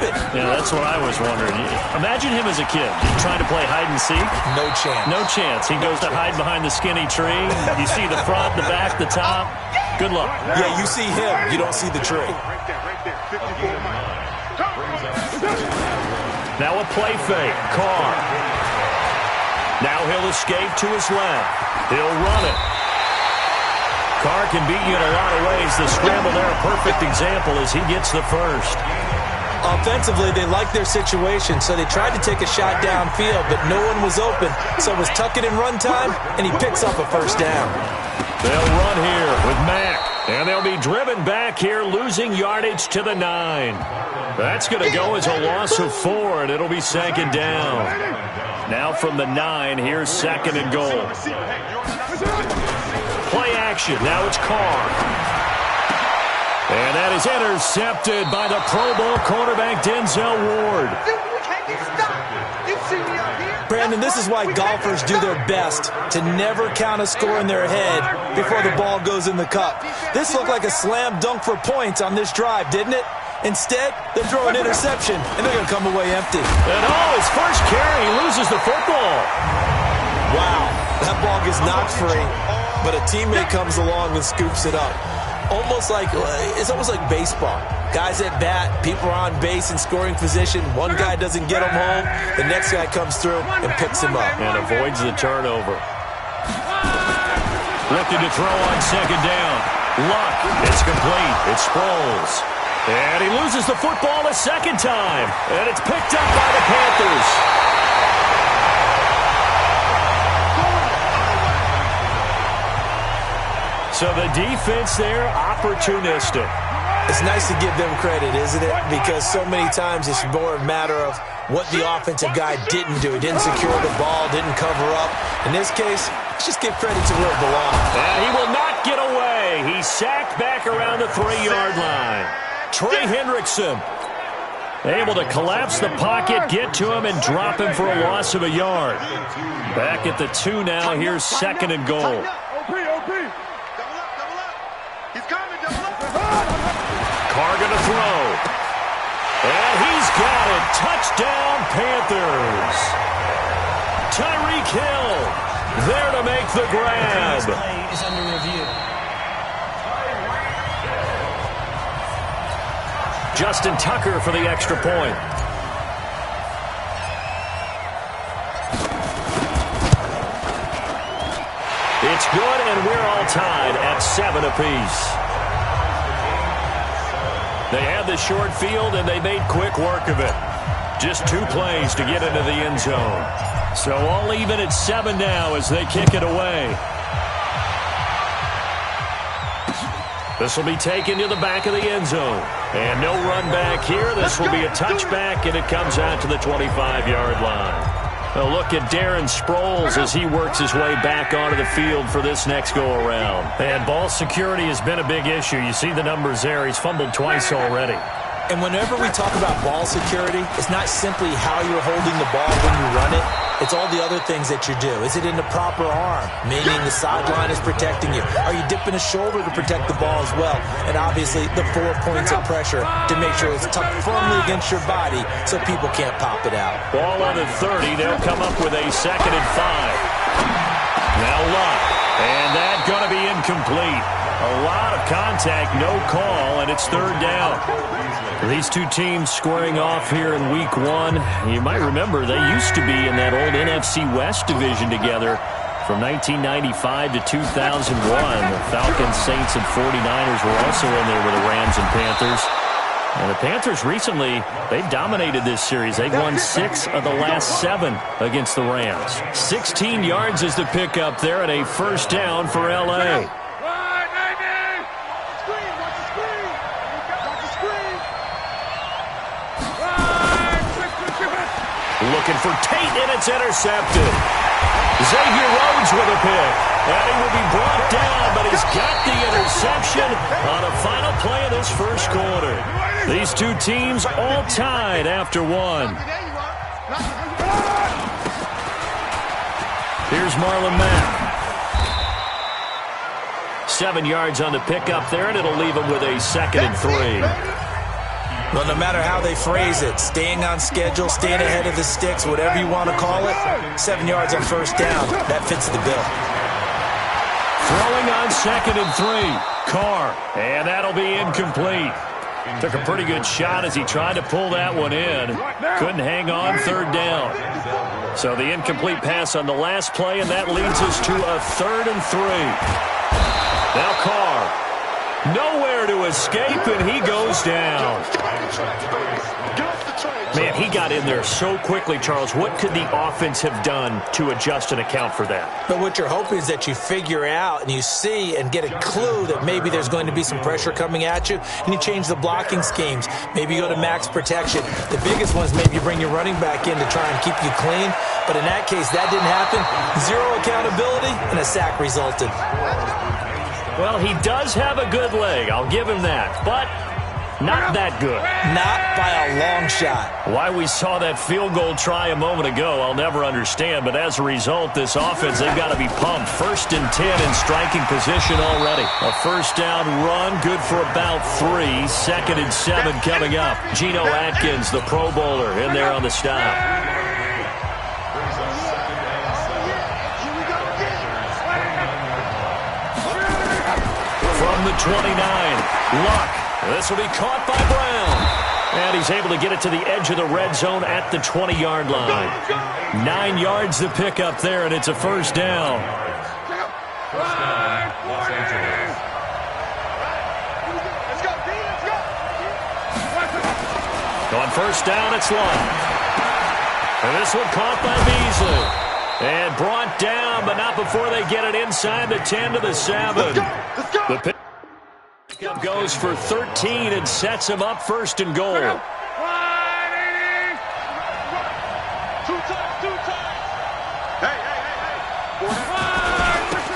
happen? Yeah, that's what I was wondering. Imagine him as a kid trying to play hide and seek. No chance. No chance. He goes to hide behind the skinny tree. You see the front, the back, the top. Good luck. Yeah, you see him. You don't see the tree. Now a play fake. Carr. Now he'll escape to his left. He'll run it. Carr can beat you in a lot of ways. The scramble there, a perfect example as he gets the first. Offensively, they liked their situation, so they tried to take a shot downfield, but no one was open. So it was tuck it in run time, and he picks up a first down. They'll run here with Mack, and they'll be driven back here, losing yardage to the 9. That's going to go as a loss of 4, and it'll be second down. Now from the 9, here's second and goal. Play action. Now it's Carr. And that is intercepted by the Pro Bowl cornerback Denzel Ward. Brandon, this is why golfers do their best to never count a score in their head before the ball goes in the cup. This looked like a slam dunk for points on this drive, didn't it? Instead, they throw an interception, and they're going to come away empty. And his first carry, he loses the football. Wow, that ball gets knocked free, but a teammate comes along and scoops it up. It's almost like baseball. Guys at bat, people are on base in scoring position. One guy doesn't get him home. The next guy comes through and picks him up. And avoids the turnover. Looking to throw on second down. Luck. It's complete. It Sproles. And he loses the football a second time. And it's picked up by the Panthers. So the defense there, opportunistic. It's nice to give them credit, isn't it? Because so many times it's more a matter of what the offensive guy didn't do. He didn't secure the ball, didn't cover up. In this case, let's just give credit to where it belongs. And he will not get away. He's sacked back around the 3-yard line. Trey Hendrickson able to collapse the pocket, get to him, and drop him for a loss of a yard. Back at the 2 now. Here's second and goal. Carr going to throw. And he's got it. Touchdown, Panthers. Tyreek Hill there to make the grab. This play is under review. Justin Tucker for the extra point. It's good, and we're all tied at 7 apiece. They had the short field, and they made quick work of it. Just 2 plays to get into the end zone. So all even at 7 now as they kick it away. This will be taken to the back of the end zone. And no run back here. This will be a touchback, and it comes out to the 25-yard line. A look at Darren Sproles as he works his way back onto the field for this next go-around. And ball security has been a big issue. You see the numbers there. He's fumbled twice already. And whenever we talk about ball security, it's not simply how you're holding the ball when you run it. It's all the other things that you do. Is it in the proper arm, meaning the sideline is protecting you? Are you dipping a shoulder to protect the ball as well? And obviously the 4 points of pressure to make sure it's tucked firmly against your body so people can't pop it out. Ball on the 30. They'll come up with a 2nd and 5. Now Luck. And that's going to be incomplete. A lot of contact, no call, and it's 3rd down. These 2 teams squaring off here in week 1. You might remember they used to be in that old NFC West division together from 1995 to 2001. The Falcons, Saints, and 49ers were also in there with the Rams and Panthers. And the Panthers recently, they've dominated this series. They've won 6 of the last 7 against the Rams. 16 yards is the pickup there, and a first down for L.A. Looking for Tate, and it's intercepted. Xavier Rhodes with a pick. And he will be brought down, but he's got the interception on a final play of this first quarter. These 2 teams all tied after 1. Here's Marlon Mack. 7 yards on the pickup there, and it'll leave him with a 2nd and 3. Well, no matter how they phrase it, staying on schedule, staying ahead of the sticks, whatever you want to call it, 7 yards on first down, that fits the bill. Throwing on 2nd and 3. Carr, and that'll be incomplete. Took a pretty good shot as he tried to pull that one in. Couldn't hang on 3rd down. So the incomplete pass on the last play, and that leads us to a 3rd and 3. Now Carr. Nowhere to escape, and he goes down. Man, he got in there so quickly, Charles. What could the offense have done to adjust and account for that? But what you're hoping is that you figure out and you see and get a clue that maybe there's going to be some pressure coming at you, and you change the blocking schemes. Maybe you go to max protection. The biggest one is maybe you bring your running back in to try and keep you clean. But in that case, that didn't happen. 0 accountability, and a sack resulted. Well, he does have a good leg. I'll give him that. But not that good. Not by a long shot. Why we saw that field goal try a moment ago, I'll never understand. But as a result, this offense, they've got to be pumped. 1st and 10 in striking position already. A first down run, good for about 3. 2nd and 7 coming up. Geno Atkins, the Pro Bowler, in there on the stop. From the 29, Luck. This will be caught by Brown. And he's able to get it to the edge of the red zone at the 20-yard line. 9 yards to pick up there, and it's a first down. On first down, it's Luck. And this one caught by Beasley. And brought down, but not before they get it inside the 10 to the 7. The pickup goes for 13 and sets him up 1st and goal.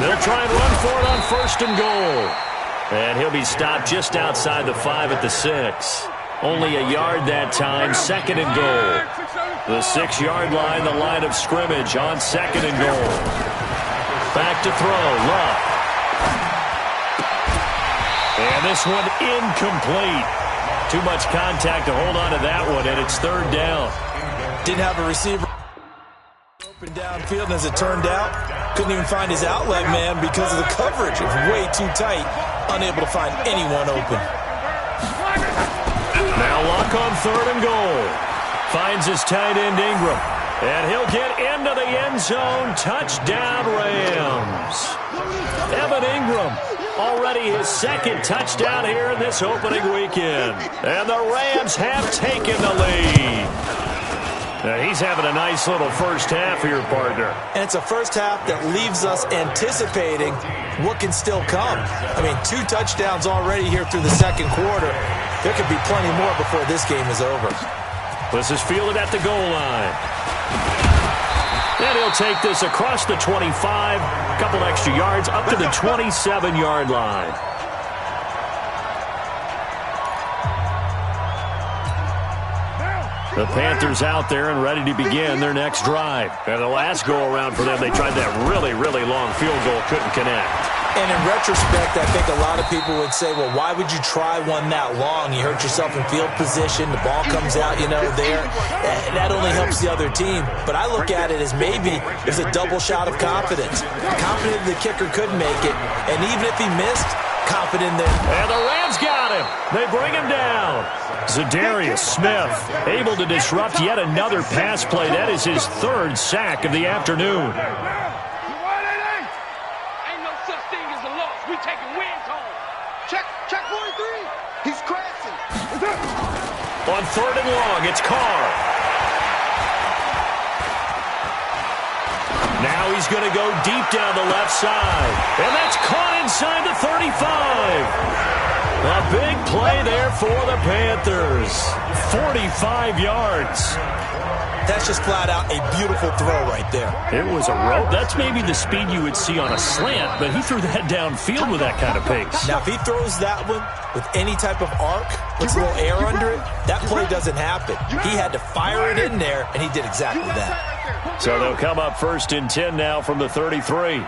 They'll try and run for it on 1st and goal. And he'll be stopped just outside the 5 at the 6. Only a yard that time, 2nd and goal. The 6-yard line, the line of scrimmage on 2nd and goal. Back to throw, Luck. And this one incomplete. Too much contact to hold on to that one, and it's 3rd down. Didn't have a receiver open downfield, and as it turned out, couldn't even find his outlet man because of the coverage. It was way too tight, unable to find anyone open. Now Luck on 3rd and goal. Finds his tight end Ingram. And he'll get into the end zone. Touchdown, Rams. Evan Ingram, already his 2nd touchdown here in this opening weekend. And the Rams have taken the lead. Now he's having a nice little first half here, partner. And it's a first half that leaves us anticipating what can still come. I mean, 2 touchdowns already here through the 2nd quarter. There could be plenty more before this game is over. This is fielded at the goal line. And he'll take this across the 25, a couple extra yards, up to the 27-yard line. The Panthers out there and ready to begin their next drive. And the last go-around for them, they tried that really, really long field goal, couldn't connect. And in retrospect, I think a lot of people would say, well, why would you try one that long? You hurt yourself in field position. The ball comes out, there. That only helps the other team. But I look at it as maybe it's a double shot of confidence. Confident the kicker could make it. And even if he missed, confident that... And the Rams got him. They bring him down. Zadarius Smith able to disrupt yet another pass play. That is his 3rd sack of the afternoon. On 3rd and long, it's Carr. Now he's going to go deep down the left side. And that's caught inside the 35. A big play there for the Panthers. 45 yards. That's just flat out a beautiful throw right there. It was a rope. That's maybe the speed you would see on a slant, but he threw that downfield with that kind of pace. Now, if he throws that one with any type of arc, with a little air under it, that play doesn't happen. He had to fire it in there, and he did exactly that. So they'll come up 1st and 10 now from the 33.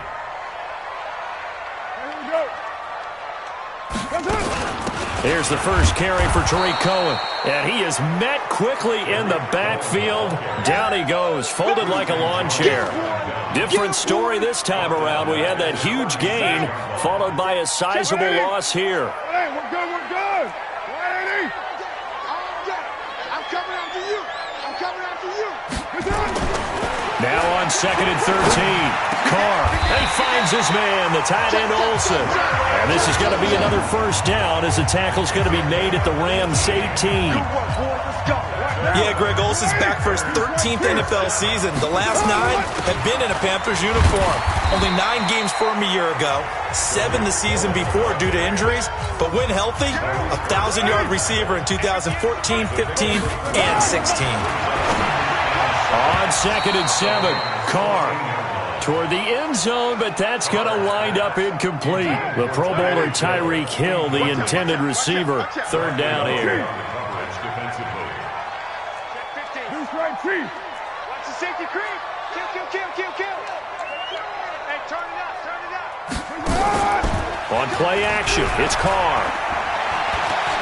Here's the first carry for Tariq Cohen. And he is met quickly in the backfield. Down he goes, folded like a lawn chair. Different story this time around. We had that huge gain, followed by a sizable loss here. Hey, we're good, we're good. I'm coming after you. I'm coming after you. Now on 2nd and 13. Carr, and he finds his man, the tight end Olsen. And this is going to be another first down as the tackle's going to be made at the Rams 18. Yeah, Greg, Olsen's back for his 13th NFL season. The last 9 have been in a Panthers uniform. Only 9 games for him a year ago, 7 the season before due to injuries. But when healthy, a 1,000-yard receiver in 2014, 15, and 16. On 2nd and 7, Carr toward the end zone, but that's going to wind up incomplete. The Pro Bowler Tyreek Hill, the intended receiver. 3rd down here. Watch the safety creep. Kill. Hey, turn it up. On play action, it's Carr.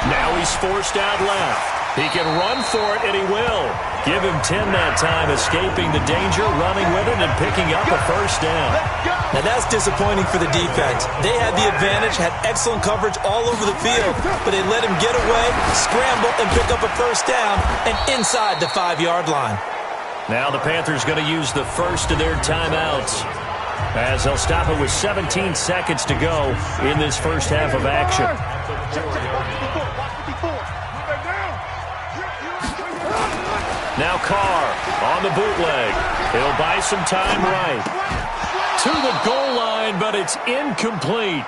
Now he's forced out left. He can run for it, and he will. Give him 10 that time, escaping the danger, running with it, and picking up a first down. Now that's disappointing for the defense. They had the advantage, had excellent coverage all over the field, but they let him get away, scramble, and pick up a first down, and inside the 5-yard line. Now the Panthers going to use the first of their timeouts, as they'll stop it with 17 seconds to go in this first half of action. Now Carr on the bootleg. He'll buy some time right. To the goal line, but it's incomplete.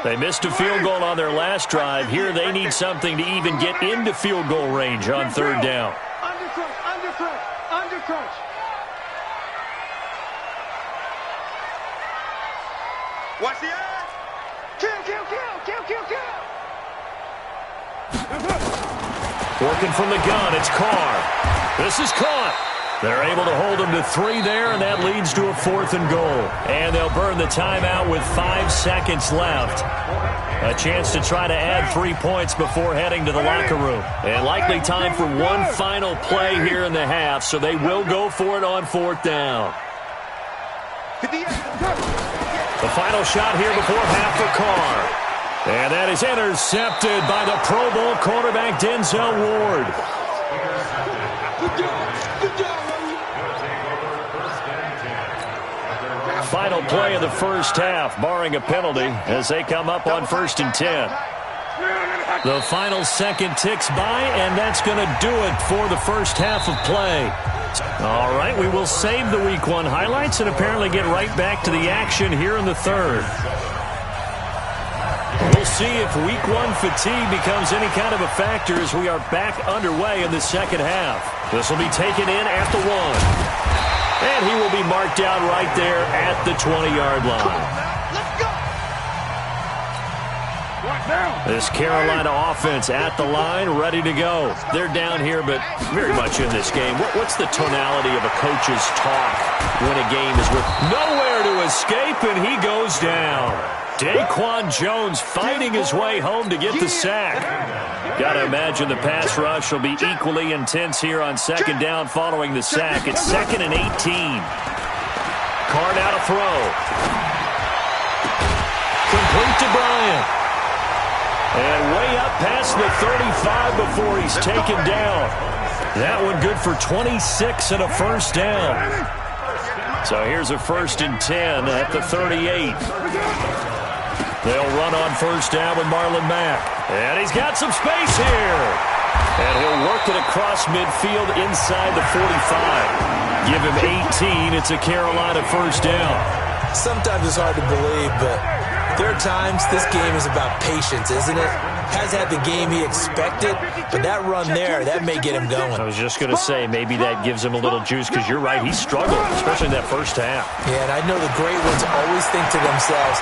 They missed a field goal on their last drive. Here they need something to even get into field goal range on 3rd down. Undercrunch. Watch the eye. Kill. Working from the gun, it's Carr. This is caught. They're able to hold him to 3 there, and that leads to a 4th and goal. And they'll burn the timeout with 5 seconds left. A chance to try to add 3 points before heading to the locker room. And likely time for one final play here in the half, so they will go for it on 4th down. The final shot here before half for Carr. And that is intercepted by the Pro Bowl quarterback Denzel Ward. Final play of the first half, barring a penalty, as they come up on 1st and 10. The final second ticks by, and that's going to do it for the first half of play. All right, we will save the Week 1 highlights and apparently get right back to the action here in the 3rd. We'll see if Week 1 fatigue becomes any kind of a factor as we are back underway in the second half. This will be taken in at the 1. And he will be marked down right there at the 20-yard line. This Carolina offense at the line, ready to go. They're down here, but very much in this game. What's the tonality of a coach's talk when a game is with nowhere to escape, and he goes down? Daquan Jones fighting his way home to get the sack. Got to imagine the pass rush will be equally intense here on 2nd down following the sack. It's 2nd and 18. Carr now to throw. Complete to Bryant. And way up past the 35 before he's taken down. That one good for 26 and a first down. So here's a 1st and 10 at the 38. They'll run on 1st down with Marlon Mack. And he's got some space here. And he'll work it across midfield inside the 45. Give him 18. It's a Carolina 1st down. Sometimes it's hard to believe, but there are times this game is about patience, isn't it? Has had the game he expected, but that run there, that may get him going. I was just going to say, maybe that gives him a little juice, because you're right, he struggled, especially in that first half. Yeah, and I know the great ones always think to themselves.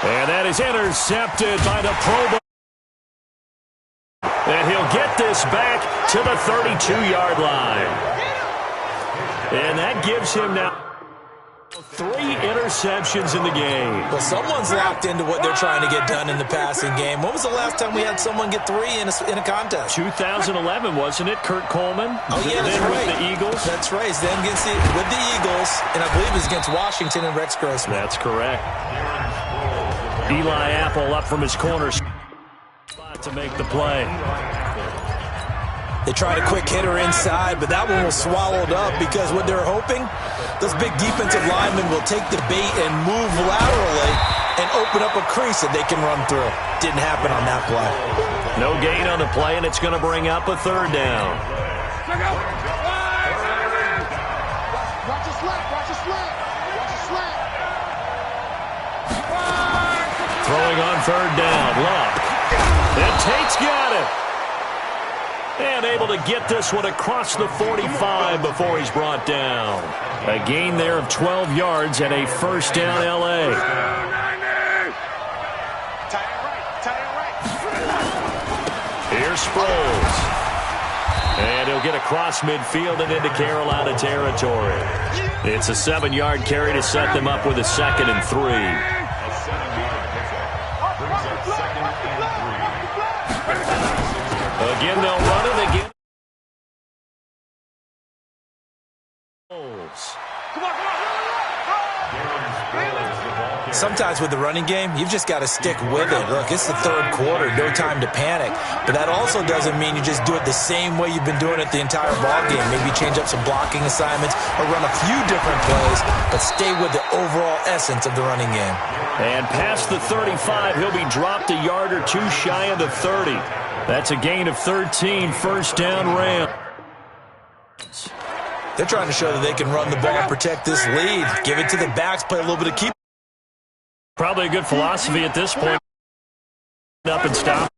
And that is intercepted by the Pro Bowl. And he'll get this back to the 32-yard line. And that gives him now 3 interceptions in the game. Well, someone's locked into what they're trying to get done in the passing game. When was the last time we had someone get 3 in a contest? 2011, wasn't it, Kurt Coleman? Oh, yeah, that's then right. With the Eagles? That's right. Then with the Eagles, and I believe it was against Washington and Rex Grossman. That's correct. Eli Apple up from his corner spot to make the play. They tried a quick hitter inside, but that one was swallowed up because what they're hoping, those big defensive linemen will take the bait and move laterally and open up a crease that they can run through. Didn't happen on that play. No gain on the play, and it's going to bring up a 3rd down. Watch your slant, watch your slant, watch your slant. Throwing on 3rd down, Luck. And Tate's got it. And able to get this one across the 45 before he's brought down. A gain there of 12 yards and a 1st down, L.A. Here's Sproles. And he'll get across midfield and into Carolina territory. It's a 7-yard carry to set them up with a 2nd and 3. Again, they'll run it again. Sometimes with the running game, you've just got to stick with it. Look, it's the 3rd quarter, no time to panic. But that also doesn't mean you just do it the same way you've been doing it the entire ball game. Maybe change up some blocking assignments or run a few different plays, but stay with the overall essence of the running game. And past the 35, he'll be dropped a yard or 2 shy of the 30. That's a gain of 13, 1st down Rams. They're trying to show that they can run the ball and protect this lead. Give it to the backs, play a little bit of keep. Probably a good philosophy at this point. Up and stop.